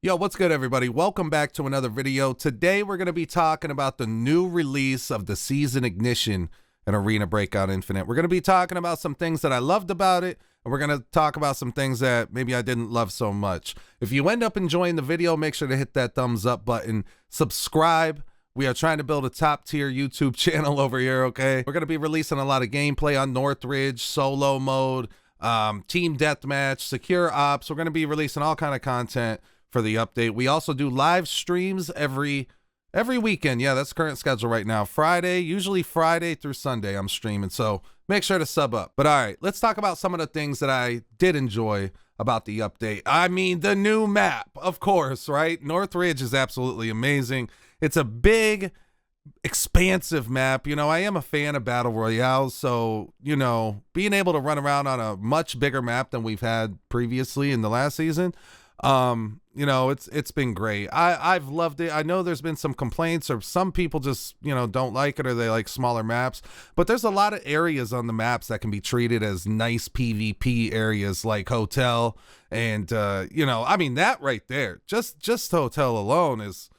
Yo, what's good, everybody? Welcome back to another video. Today, we're going to be talking about the new release of the Season Ignition and Arena Breakout Infinite. We're going to be talking about some things that I loved about it, and we're going to talk about some things that maybe I didn't love so much. If you end up enjoying the video, make sure to hit that thumbs up button, subscribe. We are trying to build a top-tier YouTube channel over here, okay? We're going to be releasing a lot of gameplay on Northridge, solo mode, team deathmatch, secure ops. We're going to be releasing all kind of content for the update. We also do live streams every weekend. Yeah, that's current schedule right now. Friday, usually Friday through Sunday I'm streaming, so make sure to sub up. But all right, let's talk about some of the things that I did enjoy about the update. I mean, the new map, of course, right? Northridge is absolutely amazing. It's a big, expansive map. You know, I am a fan of battle royales, so, you know, being able to run around on a much bigger map than we've had previously in the last season, you know, it's been great. I've loved it. I know there's been some complaints, or some people just, you know, don't like it, or they like smaller maps, but there's a lot of areas on the maps that can be treated as nice PvP areas, like Hotel. And you know, I mean, that right there, just Hotel alone is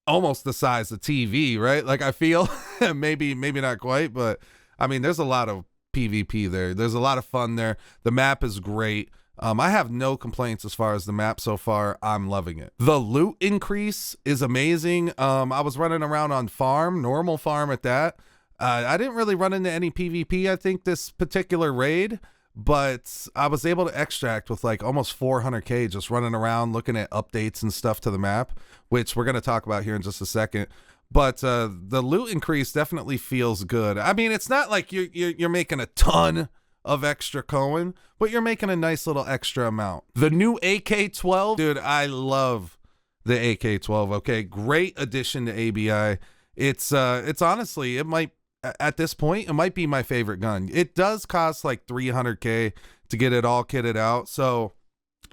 almost the size of TV, right? Like, I feel maybe not quite, but I mean, there's a lot of PvP there. There's a lot of fun there. The map is great. I have no complaints as far as the map so far. I'm loving it. The loot increase is amazing. I was running around on farm, normal farm at that. I didn't really run into any PvP, I think, this particular raid, but I was able to extract with like almost 400k just running around looking at updates and stuff to the map, which we're going to talk about here in just a second. But the loot increase definitely feels good. I mean, it's not like you're making a ton of extra coin, but you're making a nice little extra amount. The new AK-12, dude, I love the AK-12. Okay, great addition to ABI. It's honestly, it might, at this point, it might be my favorite gun. It does cost like 300k to get it all kitted out, so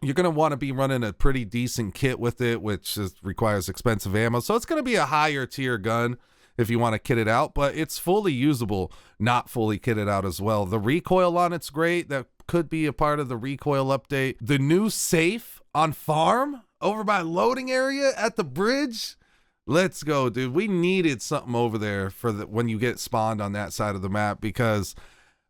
you're going to want to be running a pretty decent kit with it, which requires expensive ammo. So it's going to be a higher tier gun if you want to kit it out, but it's fully usable, not fully kitted out as well. The recoil on it's great. That could be a part of the recoil update. The new safe on farm over by loading area at the bridge. Let's go, dude. We needed something over there for when you get spawned on that side of the map, because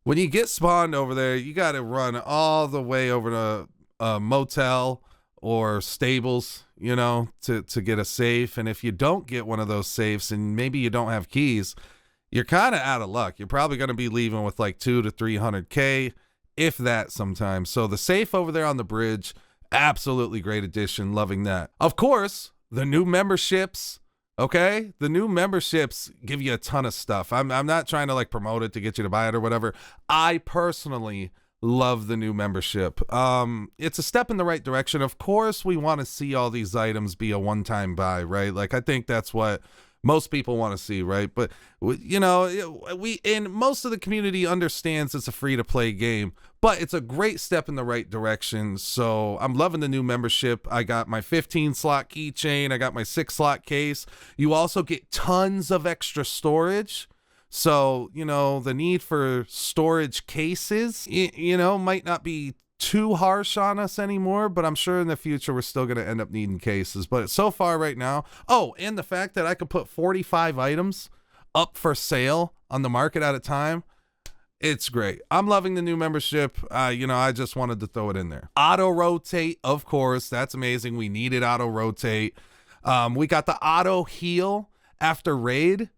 when you get spawned over there, you got to run all the way over to a motel or stables, you know, to get a safe. And if you don't get one of those safes, and maybe you don't have keys, you're kind of out of luck. You're probably going to be leaving with like 200 to 300k, if that, sometimes. So the safe over there on the bridge, absolutely great addition. Loving that. Of course, the new memberships. Okay, the new memberships give you a ton of stuff. I'm not trying to like promote it to get you to buy it or whatever. I personally love the new membership. It's a step in the right direction. Of course, we want to see all these items be a one-time buy, right? Like, I think that's what most people want to see, right? But, you know, and most of the community understands it's a free-to-play game, but it's a great step in the right direction. So I'm loving the new membership. I got my 15-slot keychain. I got my 6-slot case. You also get tons of extra storage. So, you know, the need for storage cases, you know, might not be too harsh on us anymore, but I'm sure in the future we're still going to end up needing cases. But so far right now, oh, and the fact that I could put 45 items up for sale on the market at a time, it's great. I'm loving the new membership. You know, I just wanted to throw it in there. Auto rotate, of course, that's amazing. We needed auto rotate. We got the auto heal after raid.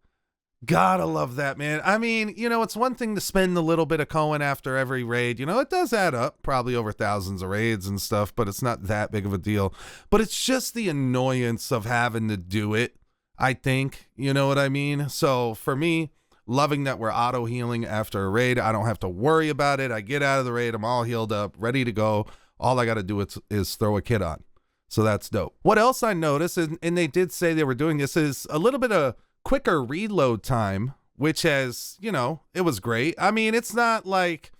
Gotta love that, man. I mean, you know, it's one thing to spend a little bit of coin after every raid. You know, it does add up, probably over thousands of raids and stuff, but it's not that big of a deal. But it's just the annoyance of having to do it, I think. You know what I mean? So for me, loving that we're auto healing after a raid. I don't have to worry about it. I get out of the raid, I'm all healed up, ready to go. All I got to do is throw a kit on. So that's dope. What else I noticed, and they did say they were doing this, is a little bit of quicker reload time, which has, you know, it was great. I mean, it's not like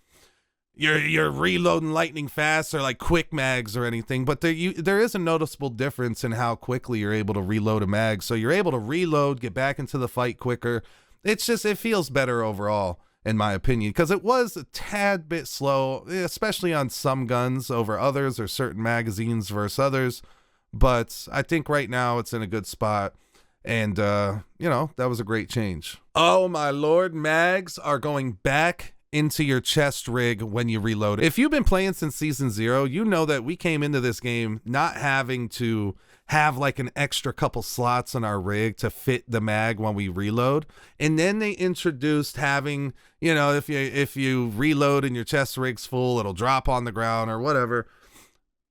you're reloading lightning fast or like quick mags or anything, but there is a noticeable difference in how quickly you're able to reload a mag. So you're able to reload, get back into the fight quicker. It's just, it feels better overall, in my opinion, because it was a tad bit slow, especially on some guns over others, or certain magazines versus others. but I think right now it's in a good spot. And, you know, that was a great change. Oh, my Lord, mags are going back into your chest rig when you reload. If you've been playing since season 0, you know that we came into this game not having to have like an extra couple slots on our rig to fit the mag when we reload. And then they introduced having, you know, if you reload and your chest rig's full, it'll drop on the ground or whatever.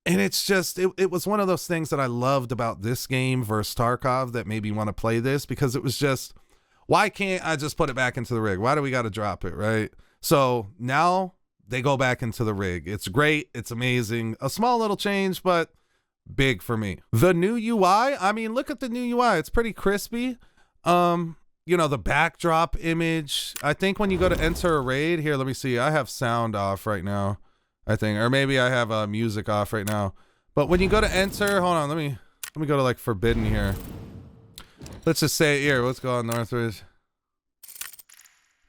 And it's just, it was one of those things that I loved about this game versus Tarkov that made me want to play this, because it was just, why can't I just put it back into the rig? Why do we got to drop it, right? So now they go back into the rig. It's great. It's amazing. A small little change, but big for me. The new UI, I mean, look at the new UI. It's pretty crispy. You know, the backdrop image. I think when you go to enter a raid, here, let me see. I have sound off right now, I think, or maybe I have music off right now. But when you go to enter, hold on, let me go to like Forbidden here. Let's just say here, let's go on Northridge.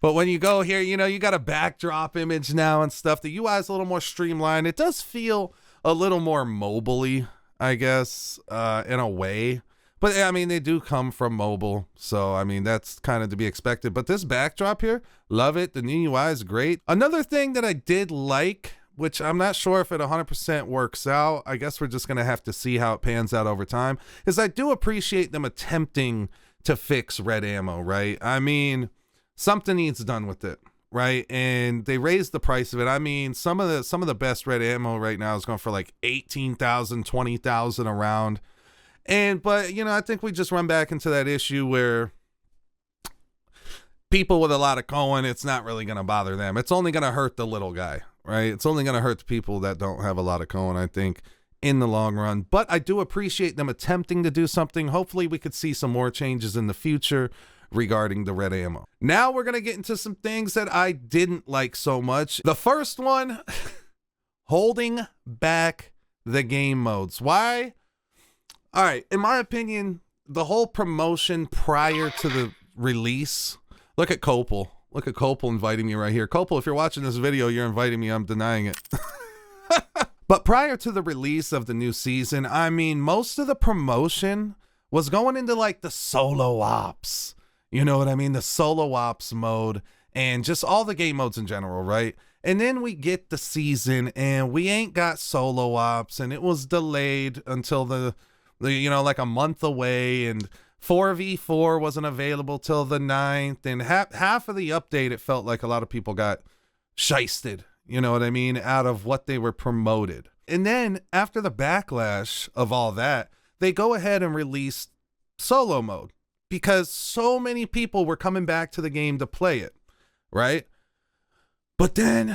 But when you go here, you know, you got a backdrop image now and stuff. The UI is a little more streamlined. It does feel a little more mobile-y, I guess, in a way. But I mean, they do come from mobile, so I mean, that's kind of to be expected. But this backdrop here, love it. The new UI is great. Another thing that I did like, which I'm not sure if it 100% works out, I guess we're just going to have to see how it pans out over time, is I do appreciate them attempting to fix red ammo, right? I mean, something needs done with it, right? And they raised the price of it. I mean, some of the best red ammo right now is going for like 18,000, 20,000 a round. But you know, I think we just run back into that issue where people with a lot of coin, it's not really going to bother them. It's only going to hurt the little guy, right? It's only going to hurt the people that don't have a lot of coin, I think, in the long run. But I do appreciate them attempting to do something. Hopefully we could see some more changes in the future regarding the red ammo. Now we're going to get into some things that I didn't like so much. The first one, holding back the game modes. Why? All right, in my opinion, the whole promotion prior to the release, look at Copel. Look at Copel inviting me right here. Copel, if you're watching this video, you're inviting me. I'm denying it. But prior to the release of the new season, I mean, most of the promotion was going into like the solo ops. You know what I mean? The solo ops mode and just all the game modes in general, right? And then we get the season and we ain't got solo ops, and it was delayed until the you know, like a month away, and 4v4 wasn't available till the 9th, and half of the update, it felt like a lot of people got shysted, you know what I mean, out of what they were promoted. And then after the backlash of all that, they go ahead and release solo mode because so many people were coming back to the game to play it, right? But then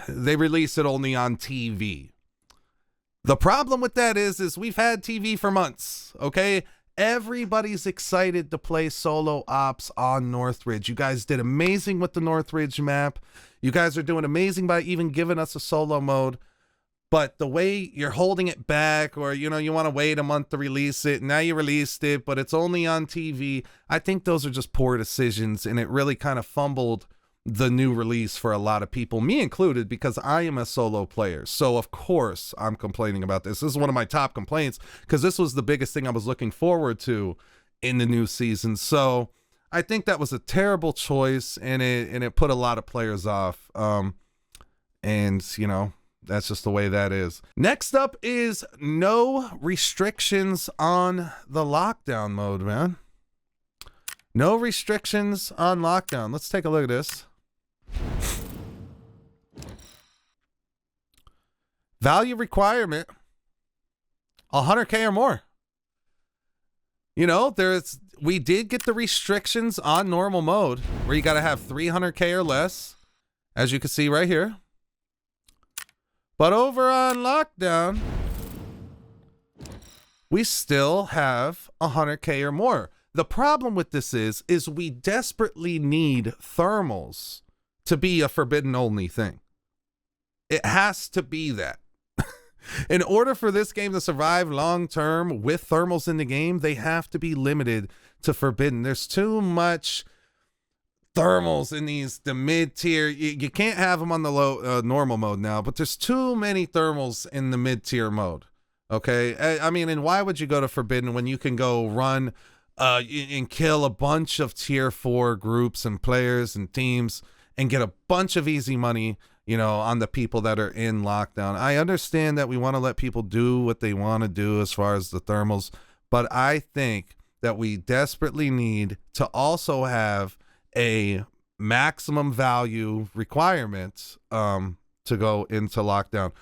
they release it only on TV. The problem with that is we've had TV for months, okay? Everybody's excited to play solo ops on Northridge. You guys did amazing with the Northridge map. You guys are doing amazing by even giving us a solo mode. But the way you're holding it back, or, you know, you want to wait a month to release it, now you released it, but it's only on TV. I think those are just poor decisions, and it really kind of fumbled the new release for a lot of people, me included, because I am a solo player. So of course I'm complaining about this. This is one of my top complaints because this was the biggest thing I was looking forward to in the new season. So I think that was a terrible choice, and it put a lot of players off. And you know, that's just the way that is. Next up is no restrictions on the lockdown mode, man. No restrictions on lockdown. Let's take a look at this. Value requirement 100K or more. You know, we did get the restrictions on normal mode where you got to have 300K or less, as you can see right here. But over on lockdown, we still have 100K or more. The problem with this is we desperately need thermals to be a forbidden only thing. It has to be that. In order for this game to survive long term with thermals in the game, they have to be limited to forbidden. There's too much thermals in the mid tier. You can't have them on the low normal mode now, but there's too many thermals in the mid tier mode. Okay. I mean, and why would you go to Forbidden when you can go run and kill a bunch of tier 4 groups and players and teams and get a bunch of easy money, you know, on the people that are in lockdown? I understand that we want to let people do what they want to do as far as the thermals, but I think that we desperately need to also have a maximum value requirement to go into lockdown.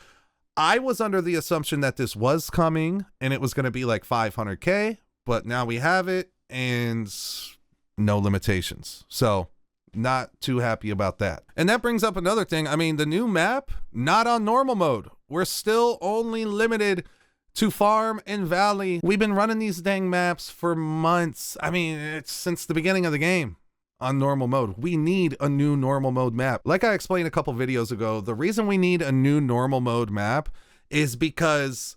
I was under the assumption that this was coming and it was going to be like 500K, but now we have it and no limitations. So not too happy about that. And that brings up another thing. I mean, the new map, not on normal mode. We're still only limited to farm and valley. We've been running these dang maps for months. I mean, it's since the beginning of the game on normal mode. We need a new normal mode map. Like I explained a couple videos ago, the reason we need a new normal mode map is because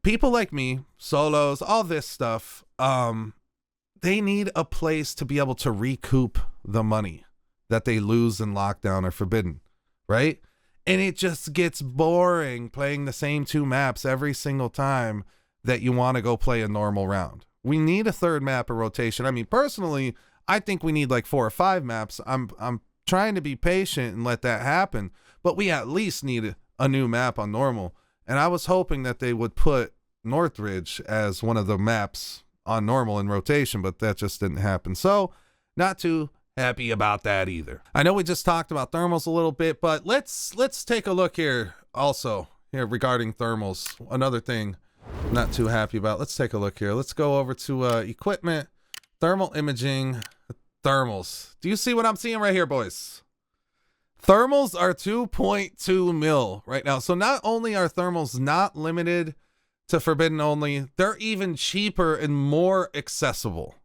people like me, solos, all this stuff, they need a place to be able to recoup the money that they lose in lockdown or Forbidden, right? And it just gets boring playing the same 2 maps every single time that you want to go play a normal round. We need a 3rd map of rotation. I mean, personally, I think we need like 4 or 5 maps. I'm trying to be patient and let that happen, but we at least need a new map on normal. And I was hoping that they would put Northridge as one of the maps on normal in rotation, but that just didn't happen. So not too happy about that either. I know we just talked about thermals a little bit, but let's take a look here also here regarding thermals. Another thing I'm not too happy about. Let's take a look here. Let's go over to equipment, thermal imaging, thermals. Do you see what I'm seeing right here, boys? Thermals are 2.2 mil right now. So not only are thermals not limited to Forbidden only, they're even cheaper and more accessible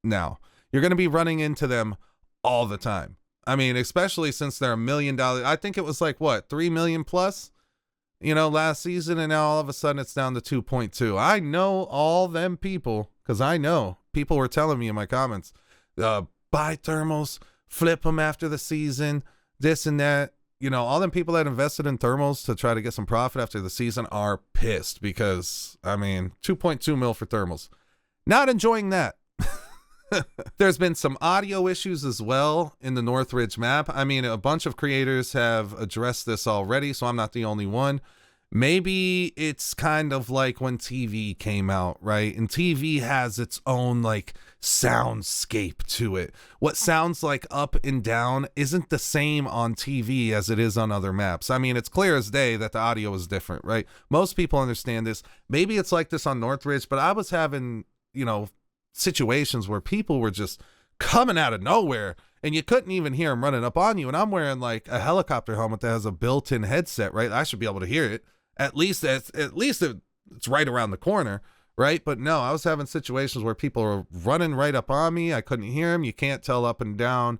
now. You're going to be running into them all the time. I mean, especially since they're $1 million. I think it was like, what, 3 million plus, you know, last season. And now all of a sudden it's down to 2.2. I know all them people, because I know people were telling me in my comments, buy thermals, flip them after the season, this and that. You know, all them people that invested in thermals to try to get some profit after the season are pissed because, I mean, 2.2 mil for thermals. Not enjoying that. There's been some audio issues as well in the Northridge map. I mean, a bunch of creators have addressed this already, so I'm not the only one. Maybe it's kind of like when TV came out, right? And TV has its own like soundscape to it. What sounds like up and down isn't the same on TV as it is on other maps. I mean, it's clear as day that the audio is different, right? Most people understand this. Maybe it's like this on Northridge, but I was having, you know, situations where people were just coming out of nowhere and you couldn't even hear them running up on you. And I'm wearing like a helicopter helmet that has a built-in headset, right? I should be able to hear it. At least it's right around the corner, right? But no, I was having situations where people were running right up on me. I couldn't hear them. You can't tell up and down.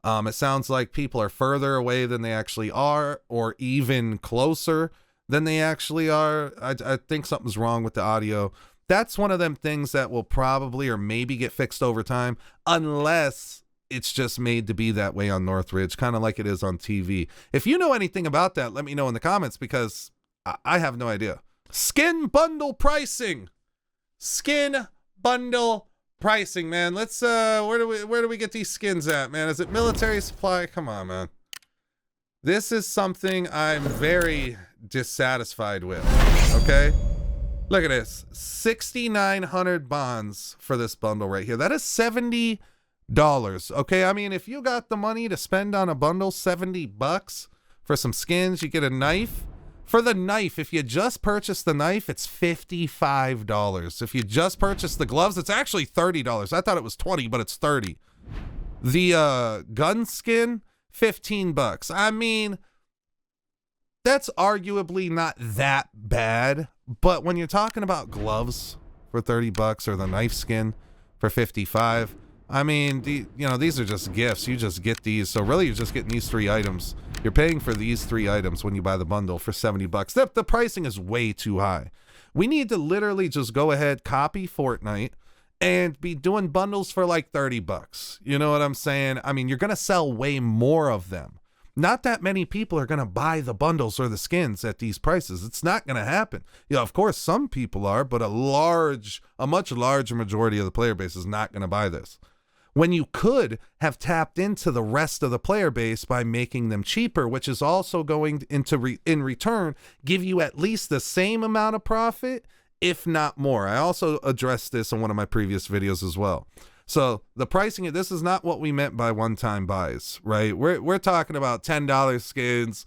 It sounds like people are further away than they actually are, or even closer than they actually are. I think something's wrong with the audio. That's one of them things that will probably or maybe get fixed over time, unless it's just made to be that way on Northridge, kind of like it is on TV. If you know anything about that, let me know in the comments, because I have no idea. Skin bundle pricing. Skin bundle pricing, man. Let's where do we get these skins at, man? Is it military supply? Come on, man. This is something I'm very dissatisfied with. Okay? Look at this. 6,900 bonds for this bundle right here. That is $70. Okay? I mean, if you got the money to spend on a bundle, $70 for some skins, you get a knife. For the knife, if you just purchase the knife, it's $55. If you just purchase the gloves, it's actually $30. I thought it was $20, but it's $30. The gun skin, $15. I mean, that's arguably not that bad, but when you're talking about gloves for $30 or the knife skin for $55, I mean, you know, these are just gifts. You just get these. So really, you're just getting these 3 items. You're paying for these 3 items when you buy the bundle for $70. The pricing is way too high. We need to literally just go ahead, copy Fortnite, and be doing bundles for like $30. You know what I'm saying? I mean, you're going to sell way more of them. not that many people are going to buy the bundles or the skins at these prices. It's not going to happen. Of course, some people are, but a much larger majority of the player base is not going to buy this. When you could have tapped into the rest of the player base by making them cheaper, which is also going into in return, give you at least the same amount of profit, if not more. I also addressed this in one of my previous videos as well. So the pricing, this is not what we meant by one-time buys, right? We're talking about $10 skins,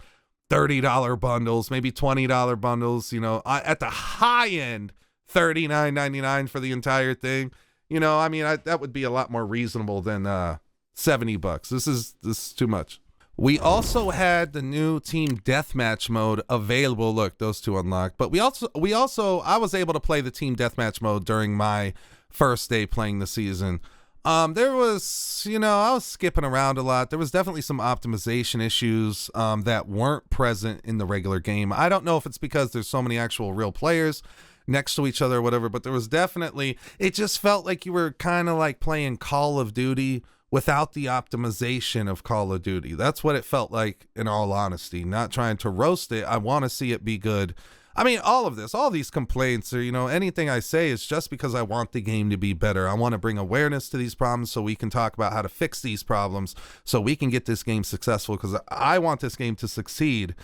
$30 bundles, maybe $20 bundles, at the high end, $39.99 for the entire thing. I mean, that would be a lot more reasonable than $70. This is too much. We also had the new team deathmatch mode available. Look, those two unlocked. But we also I was able to play the team deathmatch mode during my first day playing the season. There was, I was skipping around a lot. There was definitely some optimization issues that weren't present in the regular game. I don't know if it's because there's so many actual real players next to each other or whatever, but there was definitely, it just felt like you were kind of like playing Call of Duty without the optimization of Call of Duty. That's what it felt like, in all honesty. Not trying to roast it. I want to see it be good. I mean, all these complaints, or, anything I say is just because I want the game to be better. I want to bring awareness to these problems so we can talk about how to fix these problems so we can get this game successful, because I want this game to succeed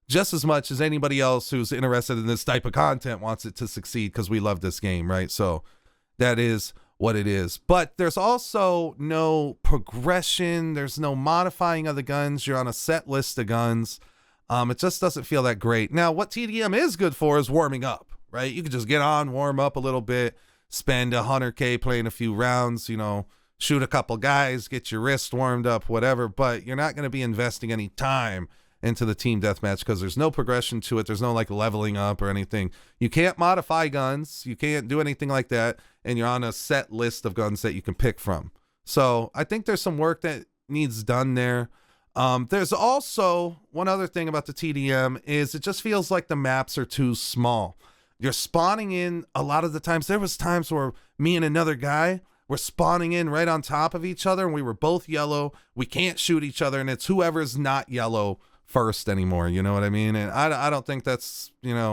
just as much as anybody else who's interested in this type of content wants it to succeed, because we love this game, right? So that is what it is. But there's also no progression. There's no modifying of the guns. You're on a set list of guns. It just doesn't feel that great. Now, what TDM is good for is warming up, right? You can just get on, warm up a little bit, spend $100K playing a few rounds, shoot a couple guys, get your wrist warmed up, whatever. But you're not going to be investing any time into the team deathmatch because there's no progression to it. There's no like leveling up or anything. You can't modify guns. You can't do anything like that. And you're on a set list of guns that you can pick from. So I think there's some work that needs done there. There's also one other thing about the TDM is it just feels like the maps are too small. You're spawning in a lot of the times. There was times where me and another guy were spawning in right on top of each other and we were both yellow. We can't shoot each other and it's whoever's not yellow first anymore. You know what I mean? And I don't think that's,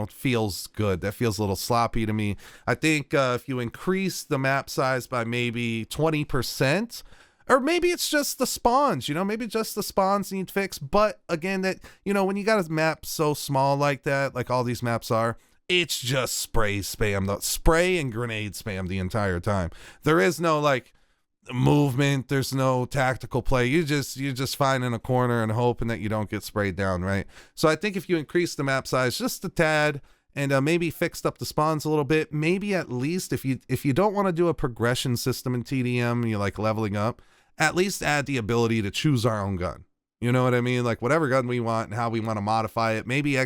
feels good. That feels a little sloppy to me. I think if you increase the map size by maybe 20%, or maybe it's just the spawns, maybe just the spawns need fixed. But again, that, when you got a map so small like that, like all these maps are, it's just spray and grenade spam the entire time. There is no like movement. There's no tactical play. You just find in a corner and hoping that you don't get sprayed down, right? So I think if you increase the map size just a tad and maybe fixed up the spawns a little bit, maybe at least if you don't want to do a progression system in TDM, you like leveling up, at least add the ability to choose our own gun. You know what I mean? Like whatever gun we want and how we want to modify it. Maybe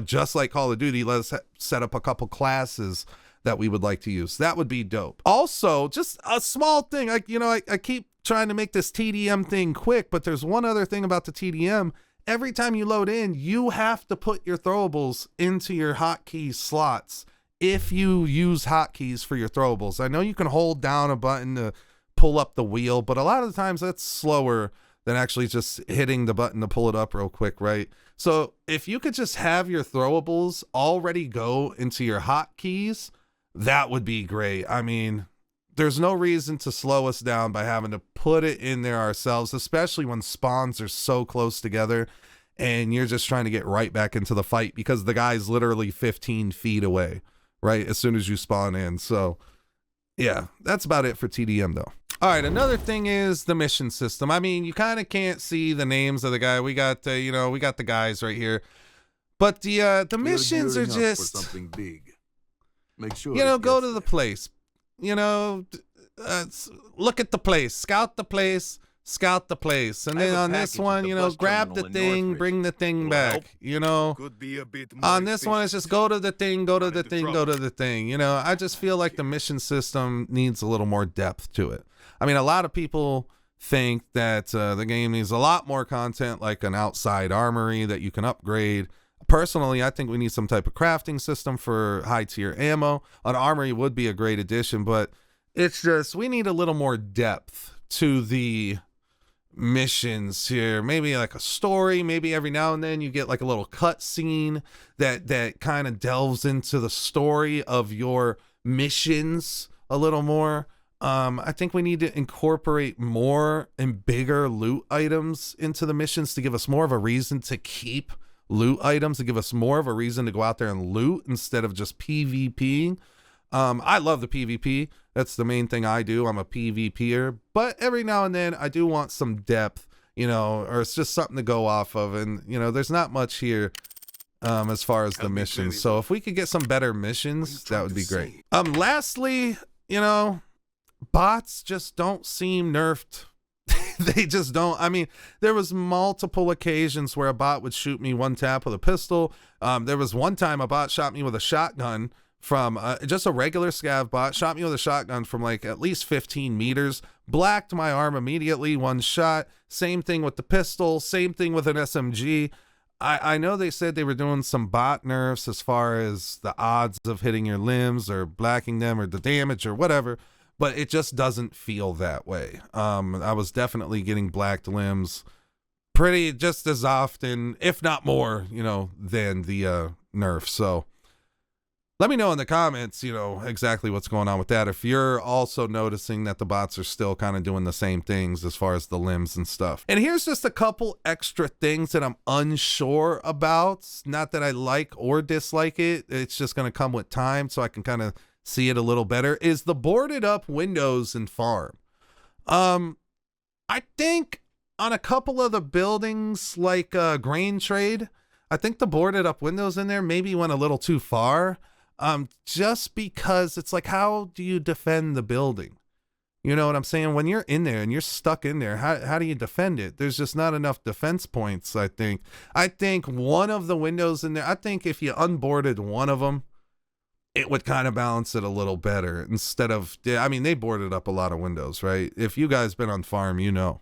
just like Call of Duty, let us set up a couple classes that we would like to use. That would be dope. Also, just a small thing. I keep trying to make this TDM thing quick, but there's one other thing about the TDM. Every time you load in, you have to put your throwables into your hotkey slots if you use hotkeys for your throwables. I know you can hold down a button to pull up the wheel, but a lot of the times that's slower than actually just hitting the button to pull it up real quick, right? So if you could just have your throwables already go into your hotkeys, that would be great. I mean, there's no reason to slow us down by having to put it in there ourselves, especially when spawns are so close together and you're just trying to get right back into the fight because the guy's literally 15 feet away, right? As soon as you spawn in. So yeah, that's about it for TDM though. All right, another thing is the mission system. I mean, you kind of can't see the names of the guy. We got, we got the guys right here, but the missions are just something big. Make sure go to the place. Look at the place, scout the place, and then on this one, grab the thing, bring the thing back. Could be a bit more on this one, it's just go to the thing, go to the thing, go to the thing. I just feel like the mission system needs a little more depth to it. I mean, a lot of people think that the game needs a lot more content, like an outside armory that you can upgrade. Personally, I think we need some type of crafting system for high tier ammo. An armory would be a great addition, but it's just, we need a little more depth to the missions here, maybe like a story, maybe every now and then you get like a little cut scene that kind of delves into the story of your missions a little more. I think we need to incorporate more and bigger loot items into the missions to give us more of a reason to keep loot items, to give us more of a reason to go out there and loot instead of just PvPing. I love the PvP. That's the main thing I do. I'm a PvPer, but every now and then I do want some depth, you know, or it's just something to go off of. And, you know, there's not much here as far as the missions. So if we could get some better missions, that would be great. Lastly, you know, bots just don't seem nerfed. They just don't. I mean, there was multiple occasions where a bot would shoot me one tap with a pistol. There was one time a bot shot me with a shotgun from just a regular scav bot, shot me with a shotgun from like at least 15 meters, blacked my arm immediately, one shot. Same thing with the pistol, same thing with an SMG. I know they said they were doing some bot nerfs as far as the odds of hitting your limbs or blacking them or the damage or whatever, but it just doesn't feel that way. I was definitely getting blacked limbs pretty just as often, if not more, you know, than the nerf. So let me know in the comments, you know, exactly what's going on with that. If you're also noticing that the bots are still kind of doing the same things as far as the limbs and stuff. And here's just a couple extra things that I'm unsure about. Not that I like or dislike it. It's just going to come with time so I can kind of see it a little better. Is the boarded up windows in farm. I think on a couple of the buildings like grain trade, I think the boarded up windows in there maybe went a little too far. Just because it's like, how do you defend the building? You know what I'm saying? When you're in there and you're stuck in there, how do you defend it? There's just not enough defense points, I think. I think one of the windows in there, I think if you unboarded one of them, it would kind of balance it a little better instead of, I mean, they boarded up a lot of windows, right? If you guys been on farm, you know.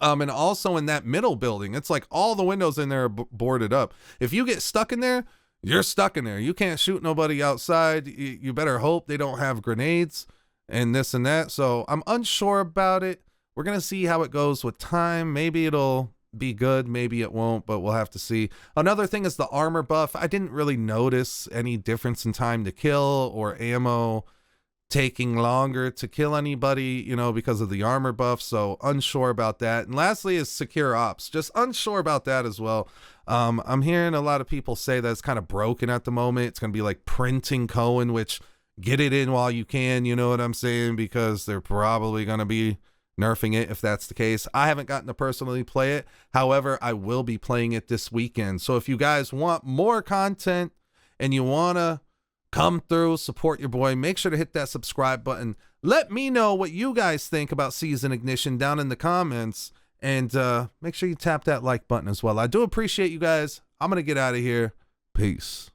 And also in that middle building, it's like all the windows in there are boarded up. If you get stuck in there, you're stuck in there. You can't shoot nobody outside. You better hope they don't have grenades and this and that. So I'm unsure about it. We're going to see how it goes with time. Maybe it'll be good. Maybe it won't, but we'll have to see. Another thing is the armor buff. I didn't really notice any difference in time to kill or ammo taking longer to kill anybody, you know, because of the armor buff. So unsure about that. And lastly is secure ops. Just unsure about that as well. I'm hearing a lot of people say that it's kind of broken at the moment. It's going to be like printing Cohen, which get it in while you can, you know what I'm saying? Because they're probably going to be nerfing it if that's the case. I haven't gotten to personally play it. However, I will be playing it this weekend. So if you guys want more content and you want to come through, support your boy, make sure to hit that subscribe button. Let me know what you guys think about Season Ignition down in the comments, and make sure you tap that like button as well. I do appreciate you guys. I'm going to get out of here. Peace.